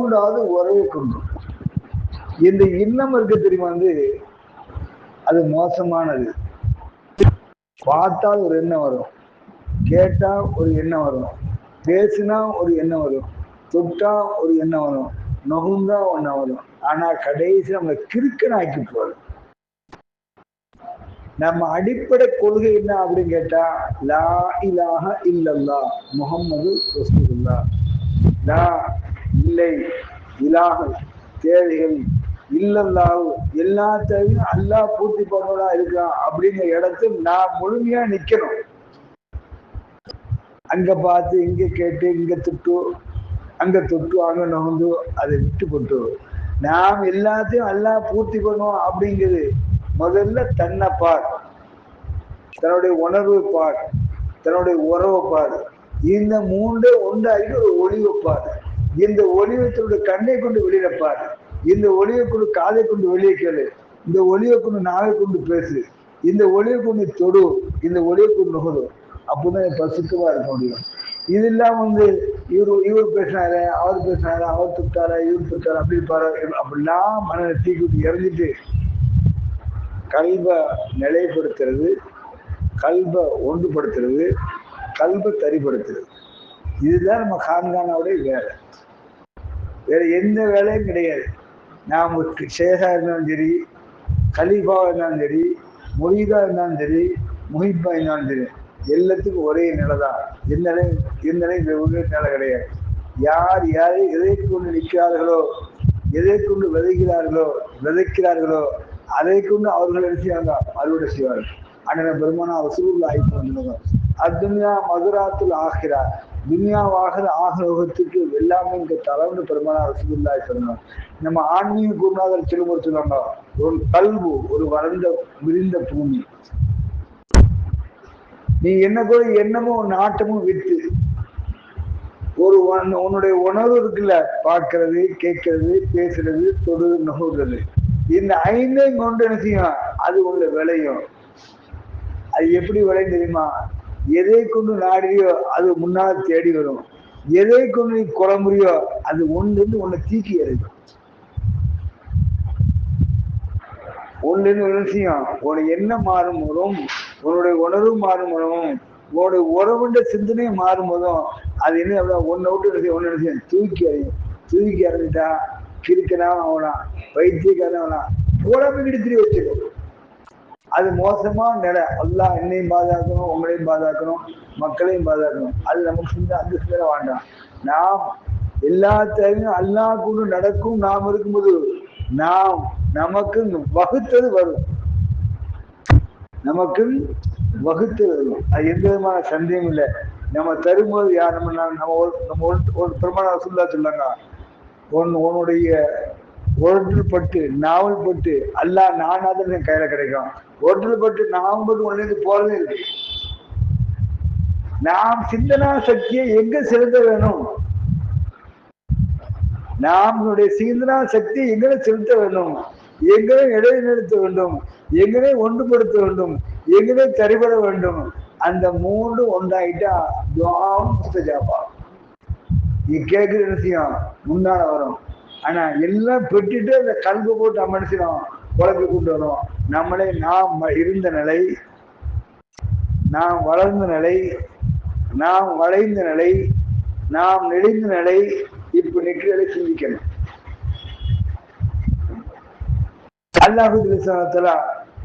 மூன்றாவது உறவை கொண்டு. இந்த இன்னம் இருக்க தெரியுமா அது மோசமானது. பார்த்தால் ஒரு எண்ணம் வரும், கேட்டா ஒரு எண்ணம் வரும், பேசினா ஒரு எண்ணம் வரும், தொட்டா ஒரு எண்ணம் வரும், நொகுந்தா ஒண்ணு வரும். ஆனா கடைசி நம்ம கிறுக்கனாக்கி போறோம். நம்ம அடிப்படை கொள்கை என்ன அப்படின்னு கேட்டா, லா இலாஹ இல்லல்லா முஹம்மது ரசூலுல்லாஹ். லா இல்லை, இலாஹ தேவைகள், இல்லல்லாஹ் எல்லா தேவையும் அல்லாஹ் பூர்த்தி பண்ணதா இருக்கான் அப்படிங்கிற இடத்துல நான் முழுமையா நிக்கணும். அங்க பார்த்து இங்க கேட்டு இங்க தொட்டு அங்க தொட்டு அங்க நகர்ந்து அதை விட்டு போட்டு நாம் எல்லாத்தையும் அல்லாஹ் பூர்த்தி பண்ணுவோம் அப்படிங்கிறது. முதல்ல தன்னை பார், தன்னுடைய உணர்வு பார், தன்னுடைய உறவை பார். இந்த மூன்று ஒன்றாகி ஒரு ஒளிவை பார். இந்த ஒளிவை தன்னுடைய கண்ணை கொண்டு வெளியில பார், இந்த ஒளிவை கொண்டு காதை கொண்டு வெளியே கேளு, இந்த ஒளிவை கொண்டு நாவை கொண்டு பேசு, இந்த ஒளிவை கொண்டு தொடு, இந்த ஒளிவை கொண்டு நுகரு. அப்போதான் பசுக்கமா இருக்க முடியும். இது இல்லாம இவர் பேசினாரு, அவர் பேசினாரு, அவர் தொட்டாரா, இவர் தொட்டாரா, அப்படி பாரு, அப்படிலாம் மனதை தீக்கிட்டு இறங்கிட்டு கல்வை நிலைப்படுத்துறது, கல்வை ஒன்றுபடுத்துறது, கல்வை தரிப்படுத்துறது. இதுதான் நம்ம கான்கானாவுடைய வேலை. வேற எந்த வேலையும் கிடையாது. நாம் ஷேகா இருந்தாலும் சரி, கலீஃபா இருந்தாலும் சரி, மொய்தா இருந்தாலும் சரி, முஹிப்பா இருந்தாலும் சரி, எல்லாத்துக்கும் ஒரே நிலை தான். எந்த நிலை கிடையாது. யார் யாரை எதை கொண்டு நிற்கிறார்களோ, எதை கொண்டு விதைக்கிறார்களோ அதை கொண்டு அவர்கள் என்ன செய்வாங்க, அறுவடை செய்வார்கள். ஆனால் பெருமானா ரசூலுல்லாஹி ஸல்லல்லாஹு அத்துன்யா மதுராத்துல் ஆகிரா, துன்யாவாக ஆகலோகத்துக்கு எல்லாமே இங்க தலைவன்னு பெருமானா ரசூலுல்லாஹி ஸல்லல்லாஹு. நம்ம ஆன்மீக குருநாதர் சொல்லும்போது சொல்லுவாங்க, ஒரு கல்வு ஒரு வறண்ட விரிந்த பூமி. நீ என்ன கூட எண்ணமும் நாட்டமும் விட்டு உன்னுடைய உணர்வு இருக்குல்ல, பார்க்கறது, கேட்கறது, பேசுறது, தொடு நுகர்றது, இந்த ஐந்தையும் கொண்டு என்ன செய்யும், அது உள்ள விளையும். அது எப்படி விளையும் தெரியுமா? எதை கொண்டு நாடியோ அது முன்னால் தேடி வரும். எதை கொண்டு நீ குழம்புறியோ அது ஒன்றிலிருந்து உன்னை தீக்கி எறியும். ஒன்றிலிருந்து என்ன செய்யும், உன்னுடைய எண்ணம் மாறும் போதும், உன்னுடைய உணர்வு மாறும் போதும், உன்னுடைய உறவுன்ற சிந்தனை மாறும் போதும் அது என்ன ஒன்னை விட்டு ஒன்னு என்ன செய்யும், தூக்கி அறியும். தூக்கி அறிஞ்சிட்டா கிறுக்கனாவும் ஆகலாம், வைத்தியக்காரன் ஆகலாம், உடம்புக்கிட்டு திரி வச்சிடும். அது மோசமான நிலை. அல்லாஹ் என்னையும் பாதுகாக்கணும், உங்களையும் பாதுகாக்கணும், மக்களையும் பாதுகாக்கணும். அது நமக்கு அந்த சிந்தனை வேண்டாம். நாம் எல்லா தேவையும் அல்லாஹ் கொண்டு நடக்கும். நாம் இருக்கும்போது நாம் நமக்கு வகுத்தது வரும், நமக்கு வகுத்தது வரும். அது எந்த விதமான சந்தேகம் இல்லை. நம்ம தரும்போது யார் நம்ம ஒரு பிரமாண ரசூலுல்லாஹ் சொன்னாங்க, உன்னுடைய ஒருத்தல் பட்டு நாவல் பட்டு அல்லாஹ் நானாதான் என் கையில கிடைக்கும். ஒருத்தல் பட்டு நாவல் பட்டு ஒன்னு போறதே இருக்கு. நாம் சிந்தனா சக்தியை எங்க செலுத்த வேணும், நம்மளுடைய சிந்தனா சக்தியை எங்கே செலுத்த வேண்டும், எங்கே இடைநிறுத்த வேண்டும், எங்கே ஒன்றுபடுத்த வேண்டும், எங்கே தரிபட வேண்டும். அந்த மூன்று ஒன்றாயிட்டா துஆவும் முஸ்தஜாபா. நீ கேட்குற விஷயம் முன்னால வரும். ஆனா எல்லாம் பெற்றுட்டு அந்த கல்வி போட்டு அமர்த்தினோம், குழப்பி கொண்டு வரும். நம்மளே நாம் இருந்த நிலை, நாம் வளர்ந்த நிலை, நாம் வளைந்த நிலை, நாம் நெளிந்த நிலை, இப்ப நிற்கிறதை சிந்திக்கணும். அல்லாஹ்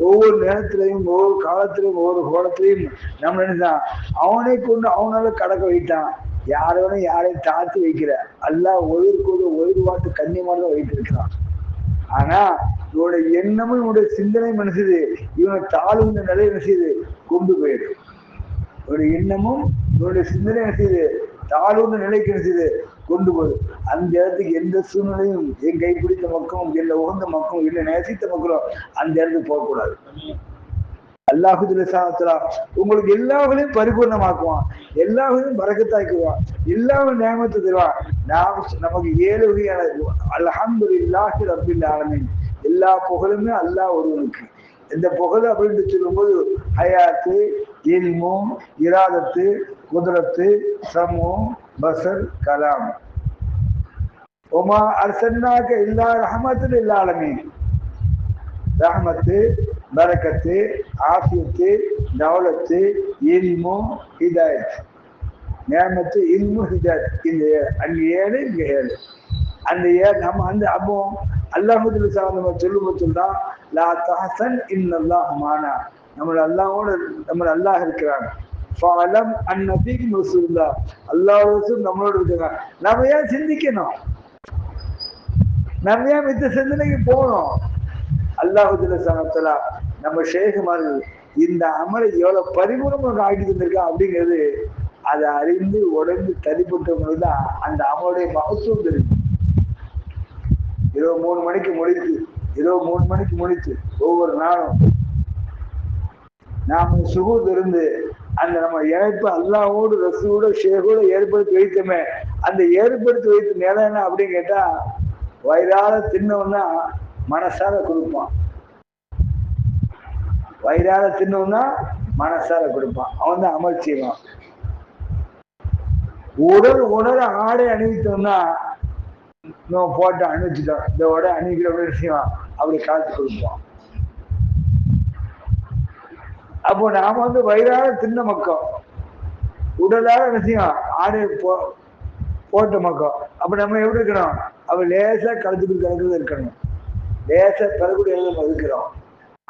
ஒவ்வொரு நேரத்திலையும் ஒவ்வொரு காலத்திலையும் ஒவ்வொரு கோலத்திலையும் நம்ம நினைச்சான் அவனை கொண்டு அவனால கடக்க வைத்தான். யாரோட யாரையும் தாழ்த்தி வைக்கிற அல்லாஹ் ஒவ்வொரு வாட்டு கண்ணியமானதான் வைத்திருக்கிறான். ஆனா இவனுடைய எண்ணமும் இவனுடைய சிந்தனை மனுஷது இவனை தாழ்வுன்ற நிலை என்ன செய்யுது, கொண்டு போயிடும். இவனுடைய எண்ணமும் இவனுடைய சிந்தனை என்ன செய்யுது, தாழ்வுன்ற நிலைக்கு என்ன செய்யுது, கொண்டு போகுது. அந்த இடத்துக்கு எந்த சூழ்நிலையும் என் கைப்பிடித்த மக்களும், என்னை உகந்த மக்களும், என்னை நேசித்த மக்களும் அந்த இடத்துக்கு போகக்கூடாது. அல்லாஹு உங்களுக்கு எல்லாவர்களையும் பரிபூர்ணமாக்குவான், எல்லாவர்களையும் பரக்கத்தாக்குவான், எல்லாரும் நியமத்தை தருவான். நமக்கு 7 வகையான அல்ஹம்துலில்லாஹி ரப்பில் ஆலமீன், எல்லா புகழுமே அல்லாஹ் ஒருவனுக்கு. இந்த புகழ் அப்படின்னு சொல்லும்போது ஹயாத்து, இல்மு, இராதத்து, குதிரத்து, சமு, பசர், கலாம், ஒமா அர்சன்னாக இல்லா ரஹமத்துல் இல்லா ஆலமீன். ரஹமத்து, பரக்கத்து, ஆஃபியத்து, தௌலத்து, இல்மு, ஹிதாயத். நேமத்து, இல்மு, ஹிதாயத். இந்த அங்க 7 இங்க 7. அந்த நம்ம அந்த அப்போ அல்லாஹுல நம்ம சொல்லும் சொல்றான், லா தஹசன் இன்னல்லாஹ் மானா. நம்ம அல்லாஹோட நம்ம அல்லாஹ் இருக்கிறாங்க. ஃபாலம் அன்னபிக்கு ரசூலுல்லாஹ், அல்லாஹ் ரசூல் நம்மளோட இருக்காங்க. நம்ம ஏன் சிந்திக்கணும்? நம்ம ஏன் மித்த சிந்தனைக்கு போகணும்? அல்லாஹுல சனத்தலா நம்ம ஷேகுமார்கள் இந்த அமலை எவ்வளவு பரிபூர்ணமாக ஆக்கி தந்திருக்கா அப்படிங்கிறது அதை அறிந்து உடம்பு தனிப்பட்டவங்களுக்கு தான் அந்த அமலுடைய மகத்துவம் தெரியும். இரவு 3 மணிக்கு முடித்து ஒவ்வொரு நாளும் நாம சுகூத் இருந்து அந்த நம்ம இணைப்பு அல்லாஹோடு ரசூலோட ஷேகோட ஏற்படுத்தி வைத்தோமே, அந்த ஏற்படுத்தி வைத்த நிலை என்ன அப்படின்னு கேட்டா, வயிறார தின்னோம்னா மனசார கொடுப்பான். வயிறார தின்னோம்னா மனசார கொடுப்பான். அவன் தான் அமல் செய்வான். உடல் ஆடை அணிவித்தோம்னா போட்டு அணிவிச்சுட்டோம், இந்த உடை அணிவிக்கிற செய்வான், அப்படி காத்து கொடுப்போம். அப்போ நாம வந்து வயிறார தின்ன மக்கள், உடலாக என்ன செய்யும், ஆடை போட்ட மக்கள். அப்ப நம்ம எப்படி இருக்கணும்? அவ லேசா கலந்துட்டு இருக்கணும், லேசா பெறக்கூடிய இருக்கிறோம்.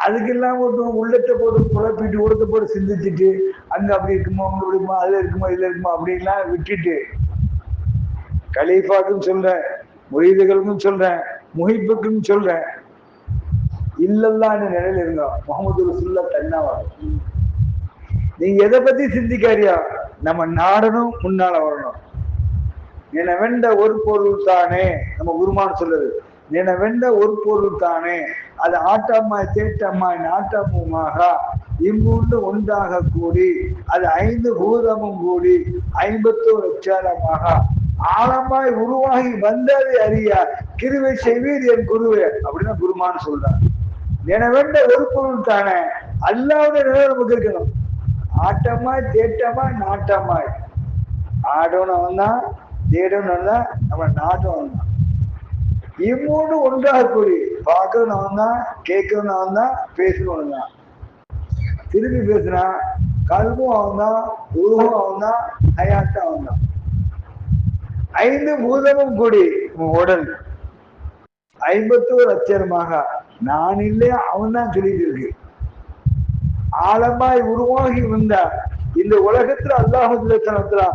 அதுக்கு இல்லாம உள்ளத்தை போட்டு குழப்பிட்டு உடத்தை போட்டு சிந்திச்சுட்டு அங்க அப்படி இருக்குமோ, அங்க இருக்குமோ, அதுல இருக்குமோ, இதுல இருக்குமோ அப்படின்லாம் விட்டுட்டு, கலீஃபாக்கும் சொல்றேன், முரீதுகளுக்கும் சொல்றேன், முஹிப்புக்கும் சொல்றேன், இல்லல்லான்னு நிலையில இருந்தோம். முகமது ரசூலுல்லாஹ் தன்னாவா. நீங்க எதை பத்தி சிந்திக்காரியா? நம்ம நாடனும் முன்னால வரணும். நினைவெண்ட ஒரு பொருள் தானே, நம்ம குருமான் சொல்லுது, நினைவெண்ட ஒரு பொருள் தானே, அது ஆட்டம்மாய் தேட்டம்மாய் நாட்டமுமாக இம்மூன்று ஒன்றாக கூடி, அது 5 பூதமும் கூடி 51 அச்சாரமாக ஆழமாய் உருவாகி வந்ததை அறியா கிருவை செய்வீர் என் குருவே அப்படின்னு குருமான் சொல்றார். நினைவெண்ட ஒரு பொருள் தானே, அல்லாவுடைய நிலை நமக்கு இருக்கணும். ஆட்டமாய் தேட்டமாய் நாட்டமாய், ஆடணும் அவன் தான், தேடணும் தான், நம்ம நாட்டம் அவன் தான். இம்மூணு ஒன்றாக கூடி, பார்க்கணும் அவன் தான், கேட்கணும் அவன் தான், பேசணும் தான். திரும்பி பேசுனா கல்வும் அவன் தான், உருவம் அவன் தான், ஹயாட்டும் அவன் தான். 5 பூதமும் கூடி உடல் 51 அச்சரமாக நான் இல்லையா அவன் தான் சொல்லிட்டு இருக்கு. ஆழமாய் உருவாகி வந்த இந்த உலகத்துல அல்லாஹுல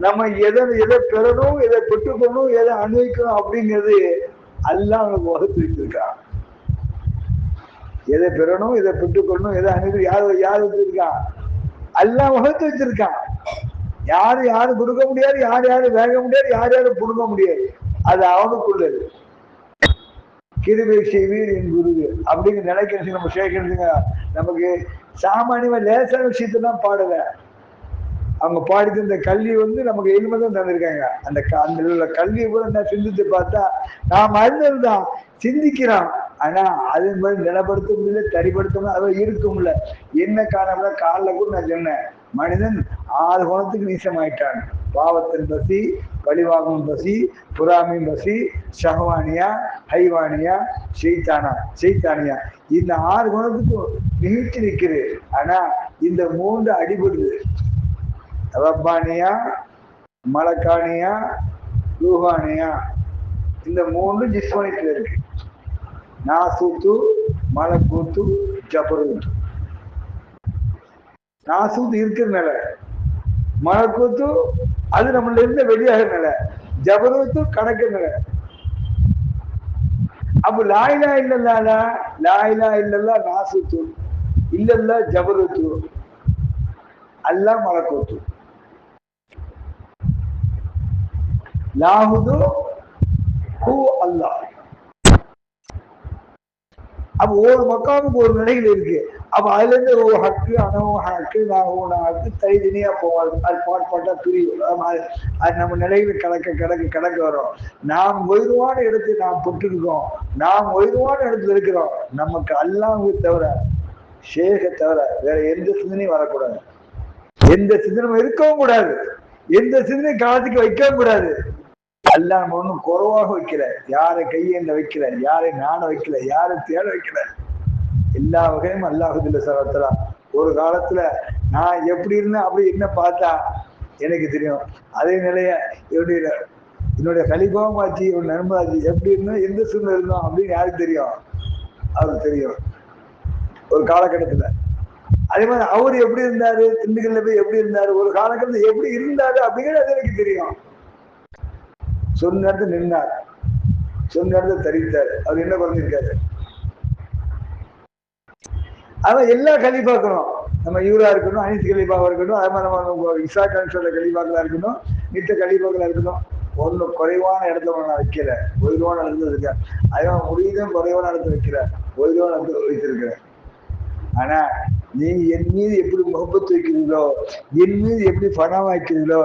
நம்ம எதை பெறணும், எதை பெற்றுக்கொள்ளணும், எதை அனுபவிக்கணும் அப்படிங்கிறது அல்லாஹ் நமக்கு வகுத்து வச்சிருக்கான். எதை பெறணும், எதை பெற்றுக்கொள்ளணும், எதை அனுபவி யார் வச்சிருக்கான்? அல்லாஹ் வகுத்து வச்சிருக்கான். யாரு கொடுக்க முடியாது, யாரு வேக முடியாது, யாரு புடுங்க முடியாது. அது அவனுக்குள்ளது. கிருபை செய்வீர் என் குருவு அப்படிங்கிற நினைக்கிறது நம்ம சேர்க்கிறதுங்க. நமக்கு சாமானியமா லேசான விஷயத்தான் பாடல. அவங்க பாடிட்டு இந்த கல்வி வந்து நமக்கு எளிமைதான் தந்திருக்காங்க. அந்த கல்வியை கூட நான் சிந்தித்து பார்த்தா நாம் அறிந்ததுதான் சிந்திக்கிறோம். ஆனா அது மாதிரி நிலப்படுத்த முடியல, தரிப்படுத்த முடியல, அது இருக்க முடியல. என்ன காரணம்னா காலில் கூட நான் சொன்னேன், மனிதன் 6 குணத்துக்கு நீசமாயிட்டான். பாவத்தின் பசி, பழிவாகும் பசி, புறாமின் பசி, ஷஹ்வானியா, ஹைவானியா, செய்தானியா. இந்த 6 குணத்துக்கு நிகழ்ச்சி நிற்குது. ஆனா இந்த 3 அடிபடுது. ரப்பானியா, மலக்கானியா, ரூஹானியா, இந்த 3 ஜிஸ்மானியத்துல இருக்கு. நாசூத்து, மலக்கூத்து, ஜபரூத்து. நாசூத்து இருக்கிற நிலை, மலக்கூத்து அது நம்மள இருந்து வெளியாக நிலை, ஜபரூத்து கணக்கு நிலை. அப்ப லாயிலா இல்லல்லா நாசூத்து, இல்லல்லா ஜபரூத்து, அல்லா மலக்கூத்து. லாஹுது ஹூ அல்லாஹ். அப்ப ஒவ்வொரு மக்காமுக்கு ஒரு நிலைகள் இருக்கு. அப்ப அதுல இருந்து ஒரு ஹக்கு, அனவு ஹக்கு, நாக்கு தனித்தனியா போவாது. அது பாட்பாட்டா பிரியும். அது நம்ம நிலைகள் கடக்க வரும். நாம் உயர்வான இடத்தை நாம் பெற்றிருக்கோம், நாம் உயர்வான இடத்துல இருக்கிறோம். நமக்கு அல்லாஹ்வை தவிர, ஷேகை தவிர வேற எந்த சிந்தனையும் வரக்கூடாது, எந்த சிந்தனையும் இருக்கவும் கூடாது, எந்த சிந்தனையும் காலத்துக்கு வைக்கவும் கூடாது. அல்லாஹ் நம்ம ஒன்றும் குறைவாக வைக்கல, யாரை கையேந்த வைக்கல, யாரை நாட வைக்கல, யாரை தேட வைக்கல. எல்லா வகையும் அல்லாஹுல்ல சகோதரா. ஒரு காலத்துல நான் எப்படி இருந்தேன் அப்படி என்ன பார்த்தா எனக்கு தெரியும். அதே நிலைய என்னுடைய கலிபாவும் ஆச்சு, ஒரு நண்பராச்சு, எப்படி இருந்தோம் எந்த சூழ்நிலை இருந்தோம் அப்படின்னு யாருக்கு தெரியும்? அவருக்கு தெரியும் ஒரு காலகட்டத்துல. அதே மாதிரி அவர் எப்படி இருந்தாரு, திண்டுக்கல்ல போய் எப்படி இருந்தாரு, ஒரு காலகட்டத்தில் எப்படி இருந்தாரு அப்படிங்கிறது எனக்கு தெரியும். சொன்ன இடத்துல நின்றார், சொன்ன இடத்துல தரித்தார். அவர் என்ன பண்ணிருக்காரு? அதான் எல்லா கலிபாக்கணும். நம்ம இவரா இருக்கணும், அனைத்து கலிபாவா இருக்கட்டும், அதே மாதிரி நம்ம இசா சொல்ற கலிபாக்களா இருக்கணும், மித்த கலிபாக்களா இருக்கணும். ஒண்ணு குறைவான இடத்துல நான் வைக்கல, உயர்வான இடத்துல இருக்கேன். அதே முடியுதும் குறைவான இடத்துல வைக்கல, உயர்வான இடத்துல வைத்திருக்கிறேன். ஆனா நீங்க என் மீது எப்படி முகப்பத்து வைக்கிறீங்களோ, என் மீது எப்படி பணம் வைக்கிறீங்களோ,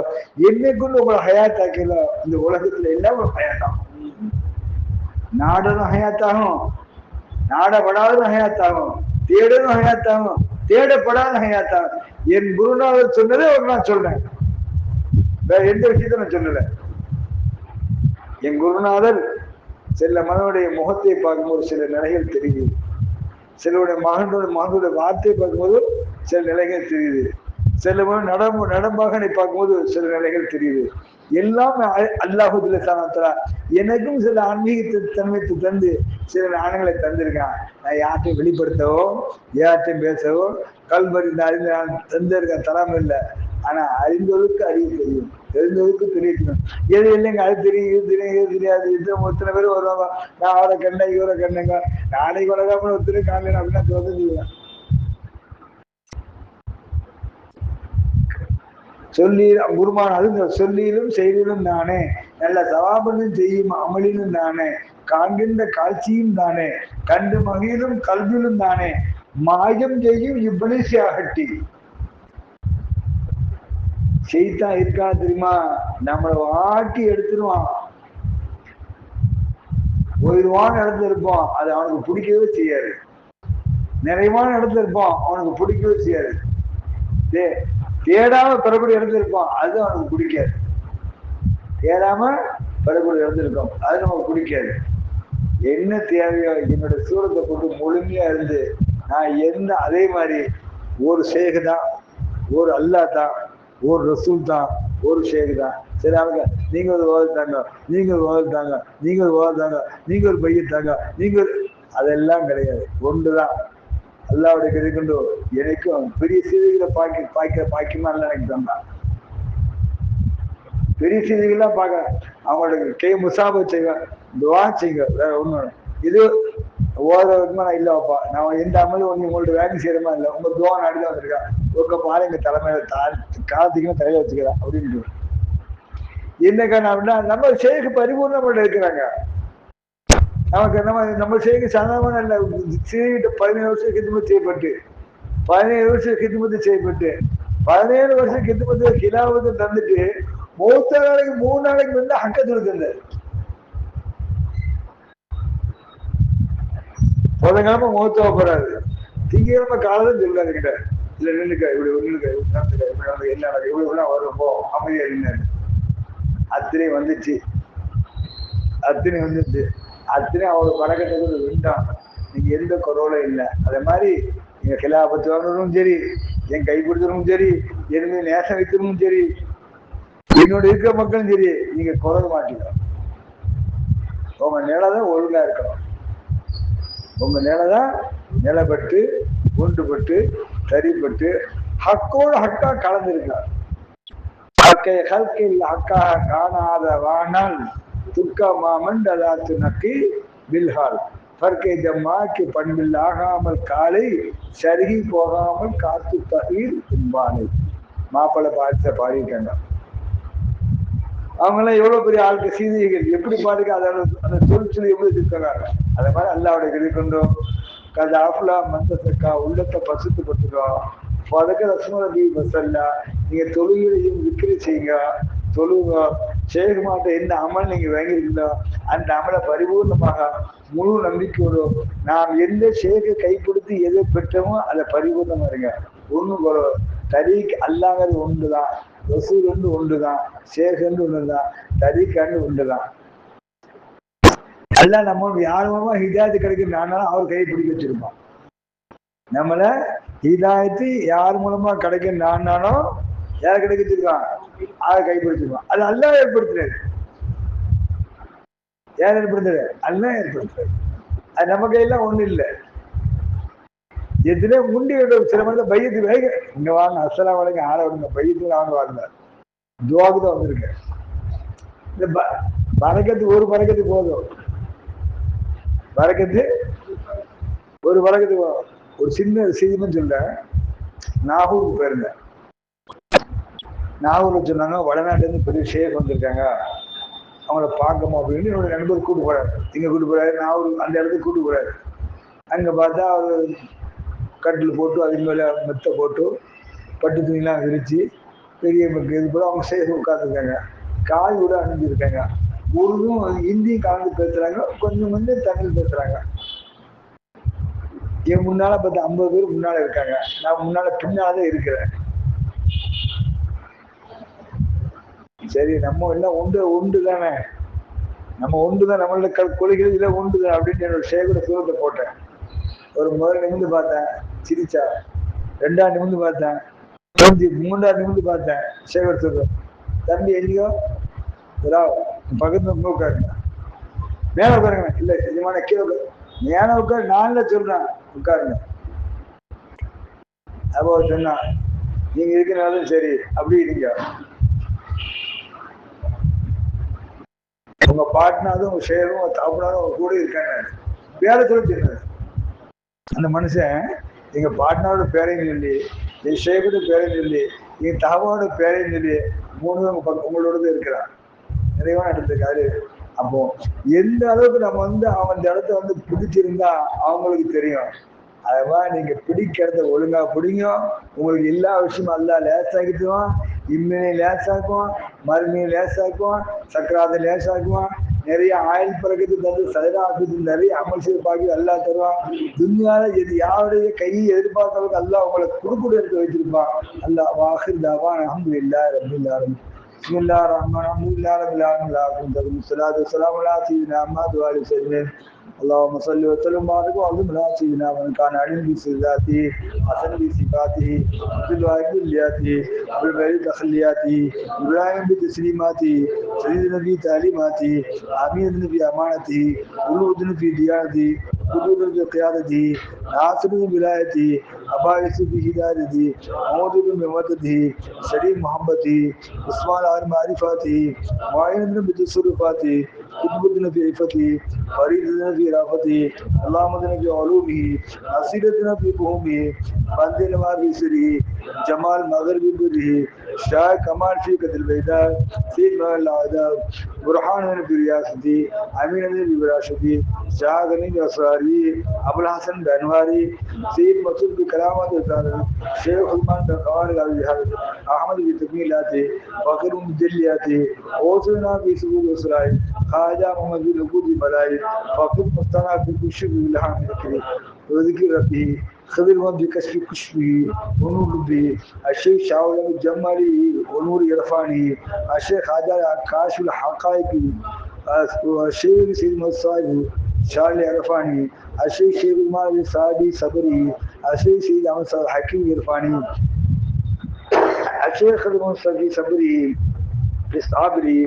என்னைக்குள்ள உங்களை ஹயாத்தாக்கீங்களோ, இந்த உலகத்துல எல்லாம் ஒரு ஹயாத்தாகும். நாடனும் ஹயாத்தாகும், நாடப்படாததும் ஹயாத்தாகும், தேடனும் ஹயாத்தாகும், தேடப்படாத ஹயாத்தாகும். என் குருநாதர் சொன்னதே ஒரு நான் சொல்றேன், வேற எந்த விஷயத்த நான் சொல்லல. என் குருநாதர் சில மகனுடைய முகத்தை பார்க்கும்போது சில நிலைகள் தெரியுது, சிலருடைய மகனுடைய வார்த்தையை பார்க்கும்போது சில நிலைகள் தெரியுது, சில நடமகனை பார்க்கும்போது சில நிலைகள் தெரியுது. எல்லாம் அல்லாஹுல்ல சனத்தலா எனக்கும் சில ஆன்மீக தன்மைத்து தந்து சில நாணங்களை தந்திருக்கான். நான் யார்ட்டையும் வெளிப்படுத்தவோ யார்ட்டையும் பேசவோ கல்வரி தந்திருக்கேன் தராம இல்லை. ஆனா அறிந்தவருக்கு அறிவு தெரியும், தெரிஞ்சவருக்கு தெரியணும். எது இல்லைங்க அது தெரியும், இது தெரியும், இது தெரியாது. இது ஒருத்தனை பேர் வருவாங்க, நான் அவரை கண்டேன் இவரை கண்டேங்க, நாளைக்கு வளர்க்காம ஒருத்தரை காணல அப்படின்னா தோணுது. சொல்லி குருமான் அது சொல்லியிலும் செய்திலும் தானே, நல்ல சவாபனும் செய்யும் அமலிலும் தானே, காண்கின்ற காட்சியும் தானே, கண்டு மகிழும் கல்வியிலும் தானே, மாயம் செய்யும் இவ்வளிசி அகட்டி. செய்தா இருக்கா தெரியுமா? நம்மளை வாட்டி எடுத்துருவான், உயர்வான இடத்துல இருப்போம், அது அவனுக்கு பிடிக்கவே செய்யாது. நிறைவான இடத்துல இருப்போம், அவனுக்கு பிடிக்கவே செய்யாது. தேடாம பெறக்கூடிய இடத்துல இருப்போம், அது அவனுக்கு பிடிக்காது. தேடாம பெறக்கூடிய இடத்துல இருக்கும், அது நமக்கு பிடிக்காது. என்ன தேவையோ என்னோட சூரத்தை போட்டு முழுமையா இருந்து நான் எந்த அதே மாதிரி ஒரு ஷேக் தான், ஒரு அல்லாஹ் தான், ஒரு ரசூல் தான், ஒரு ஷேக் தான். சரி அவங்க நீங்க ஒரு ஓதத்தாங்க, நீங்க ஒரு ஓதத்தாங்க, நீங்க ஒரு ஓதத்தாங்க, நீங்க ஒரு பையத்தாங்க, நீங்க ஒரு அதெல்லாம் கிடையாது. ஒன்றுதான் அல்லாவுடைய கிடைக்கொண்டு எனக்கும் பெரிய செய்திகளை பாக்கியமா இல்லை எனக்கு தந்தான். பெரிய செய்திகள்லாம் பார்க்க அவங்களுக்கு கை முசாப செய்வேன், துவா செய்ங்க, வேற ஒண்ணு இது ஓதுறதுக்குமா நான் இல்லப்பா, நான் எந்த அமலும் ஒண்ணு உங்கள்ட்ட வேலை செய்யறமா இல்லை, உங்க துவா நாடிதான் வந்திருக்கேன், உங்க பாரு எங்க தலைமையில காலத்துக்குன்னு தலையில வச்சுக்கிறேன் அப்படின்னு. என்ன காரணம் அப்படின்னா நம்ம செய்தி பரிபூர்ணப்பட்டு இருக்கிறாங்க. நமக்கு நம்ம செய்தி சாதாரண இல்லை, செய்திட்டு 17 வருஷம் கிதுமத்து செய்யப்பட்டு, 17 வருஷம் கிதுமத்து செய்யப்பட்டு, 17 வருஷம் கிதுமத்து கிலாவத்தை தந்துட்டு 3 நாளைக்கு 3 நாளைக்கு வந்து ஹக்கத்தில் தந்தார். புதன்கிழமை மௌத்தவ போறாரு, திங்கக்கிழமை காலதான் சொல்றாரு கிட்ட, இல்ல நின்னுக்க இப்படி நின்னுக்க இப்படி என்ன இவ்வளவு வரும் போ அமைதியா நின்னாரு. அத்தனை வந்துச்சு, அத்தனை வந்துச்சு, அத்தனை அவரோட பழக்கத்துக்கு வேண்டாம், நீங்க எந்த குறவுல இல்லை. அதே மாதிரி எங்க கிலாபத்து வாங்கணும் சரி, என் கை பிடிச்சதும் சரி, என் நேசம் வைக்கிறதும் சரி, என்னோட இருக்கிற மக்களும் சரி, நீங்க குறவு மாட்டீங்க. உங்க நிலைதான் ஒழுங்கா இருக்கணும், உங்க நிலைதான் நிலப்பட்டு ஒன்றுபட்டு சரிப்பட்டு ஹக்கோடு ஹக்கா கலந்துருக்கார். ஹக்காக காணாத வானால் துர்க்கா மாமன் அதாத்து நக்கி பில்ஹால் பர்க்கை ஜம்மாக்கு பண்பில் ஆகாமல் காலை சருகி போகாமல் காத்து தகீர் தும்பானை. மாப்பிள்ளை பாடியிருக்காங்க. அவங்க எல்லாம் எவ்வளவு பெரிய ஆளுக்கு சீதைகள் எப்படி பாருங்க, அதோட அந்த தொழிற்சொலி எப்படி இருக்காங்க. அதே மாதிரி அல்லாவுடைய கதை கொண்டோம் கதை ஆஃப்லா மந்தக்கா உள்ளத்தை பசுத்துப்பட்டுக்கோம். பதக்க ரசமதி பசல்லா, நீங்க தொழுகையும் விக்கிரி செய்யுங்க, தொழுக செய்ய மாட்ட எந்த அமல் நீங்க வாங்கிருக்கீங்களோ அந்த அமலை பரிபூர்ணமாக முழு நம்பிக்கையோடு நாம் எந்த செயலை கைப்படுத்தி எதை பெற்றோமோ அதை பரிபூர்ணமா இருங்க. ஒண்ணும் தரீக் அல்லாங்கிறது ஒன்றுதான், ரசூல் வந்து ஒன்றுதான், ஷேக் வந்து ஒன்றுதான், தரீக்காண்டு ஒன்றுதான். அல்ல நம்ம யார் மூலமா ஹிதாயத்து கிடைக்கும் நானாலும் அவர் கையை பிடிக்க வச்சிருப்பான். நம்மள ஹிதாயத்து யார் மூலமா கிடைக்கும் நானாலும் யார் கிடைக்க வச்சிருக்கான், அதை கைப்பிடிச்சிருப்பான். அது அல்லா ஏற்படுத்துறாரு. யார் ஏற்படுத்துறாரு? அல்லா ஏற்படுத்துறாரு. அது நம்ம கையெல்லாம் ஒண்ணு இல்லை. எதுல முண்டி சில மனித பையத்து வேக இங்க வாங்க, அசலாம் வரைக்கும் ஆள விடுங்க, பையத்துல வாங்க வாங்க, துவாக்கு தான் வந்திருக்கேன். இந்த பறக்கத்து ஒரு பறக்கத்து போதும், பறக்கத்து ஒரு பறக்கத்து போதும். ஒரு சின்ன செய்தின்னு சொல்றேன். நாகூருக்கு போயிருங்க. நாகூர்ல சொன்னாங்க வடநாட்டுல இருந்து பெரிய ஷேக் வந்திருக்காங்க, அவங்கள பார்க்கணும் அப்படின்னு என்னோட நண்பர் கூட்டு போறாரு. இங்க கூட்டு போறாரு, நாகூர் அந்த இடத்துக்கு கூட்டு போறாரு. அங்க பார்த்தா அவர் கட்டில் போட்டு அதுக்கு மேலே மெத்தை போட்டு பட்டு துணிலாம் விரிச்சு பெரிய இது போல அவங்க சேர்த்து உட்காந்துருக்காங்க. காய் கூட அணிஞ்சிருக்காங்க. உருதும் ஹிந்தியும் கலந்து பேசுறாங்க, கொஞ்சம் கொஞ்சம் தமிழ் பேசுறாங்க. என் முன்னால பார்த்து 50 பேர் முன்னால இருக்காங்க, நான் முன்னால பின்னால்தான் இருக்கிறேன். சரி நம்ம எல்லாம் ஒன்று தானே, நம்ம ஒன்றுதான், நம்மளோட கொள்கைகள் இல்லை ஒன்றுதான் அப்படின்னு என்னோட சேகர சூரத்தை போட்டேன். ஒரு முதல் நிமிந்து பார்த்தேன், சிரிச்சா. 2ஆம் நிமிந்து பார்த்தேன், 3ஆம் நிமிந்து பார்த்தேன், சேகர் சொல்றேன், தம்பி எங்கேயோ பக்கத்துல உட்காருங்க, மேல உட்காருங்க. இல்ல நிஜமான கீழே மேல உட்காரு, நான்ல சொல்றேன் உட்காருங்க. அப்போ சொன்னா நீங்க இருக்கிறனாலும் சரி அப்படி இருங்க, உங்க பாட்னாதும் உங்க ஷேரும் உங்க தாப்புனாலும் உங்க கூட இருக்காங்க. வேலை சொல்லி அந்த மனுஷன் எங்க பாட்னாவோட பேரையும் சொல்லி, என் ஷேகோட பேரையும் சொல்லி, என் தாவாவோட பேரையும் சொல்லி 3 உங்களோட இருக்கிறான். நிறைவான இடத்துக்காரு. அப்போ எந்த அளவுக்கு நம்ம வந்து அவன் இந்த இடத்த வந்து பிடிச்சிருந்தா அவங்களுக்கு தெரியும். அதெல்லாம் நீங்க பிடிக்கிறத ஒழுங்கா பிடிங்க, உங்களுக்கு எல்லா விஷயமும் அல்லா லேசாக்கிடுவான். இம்மையை லேசாக்குவான், மறுமையை லேசாக்குவான், சக்கராத்தை லேசாக்குவான், நிறைய ஆயில் பிறகு தந்து சதராக்கு நிறைய அமல் செய்ய பாக்கி அல்லா தருவான். துன்யால எது யாருடைய கையை எதிர்பார்த்தவங்க அல்லா உங்களை குறுக்குடு எடுத்து வச்சிருப்பான். அல்லா வாஹிர் தாவான் அல்ஹம்துலில்லாஹி ரப்பில் ஆலமீன். பிஸ்மில்லாஹிர் ரஹ்மானிர் ரஹீம். ஸலாத்து வஸ்ஸலாமு அலா சய்யிதினா முஹம்மது வ ஆலிஹி வஸல்லம். اللهم صل وسلم وبارك وعظم على سيدنا من كان عليم بصفاته حسن بصفاته بالواجب بالياته بالبريد تخلياته ابراهيم بتسليماته سيدنا في تعليماته امين في امانته ولود في ديانته حدود في قيادته ناصر بولايته ابائس في هدايته موجود بمدده شريف محبته عثمان على معرفاته معين بتصرفاته قطب في عفته فريد في رافته اللهم في علومه نصيرتنا في بهمه منزل ما في سره جمال مغرب بره شاء كمال في قدر البيداء سيد مال العذاب برهان في رياستي امين في براشتي شاغني باسراري ابو الحسن بانواري سيد مسعود بكرامات شيخ عثمان بن خوارج احمد بتكميلاته فقير مجلياته اوصلنا في سبل اسرائيل خواجہ محمد بن لقود ملائی فقط مستنا في كشف الهام ذكري وذكر ربه خبر من بكشف كشفه ونور به الشيخ شاول الجمالي ونور عرفانه الشيخ خواجہ كاشف الحقائق الشيخ سيد مصعب شال عرفاني الشيخ شيخ المال صادي صبري الشيخ سيد احمد صاحب حكيم عرفاني الشيخ المصطفى صبري الصابري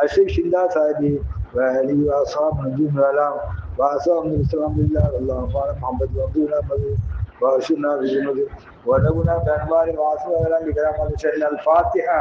الشيخ شندا صاحبي وعلي واصحاب نجوم العلام واصحاب من السلام لله اللهم بارك محمد وعبدنا محمد وارشدنا بجنود ونبنا بانوار واصحاب الكرام الفاتحه.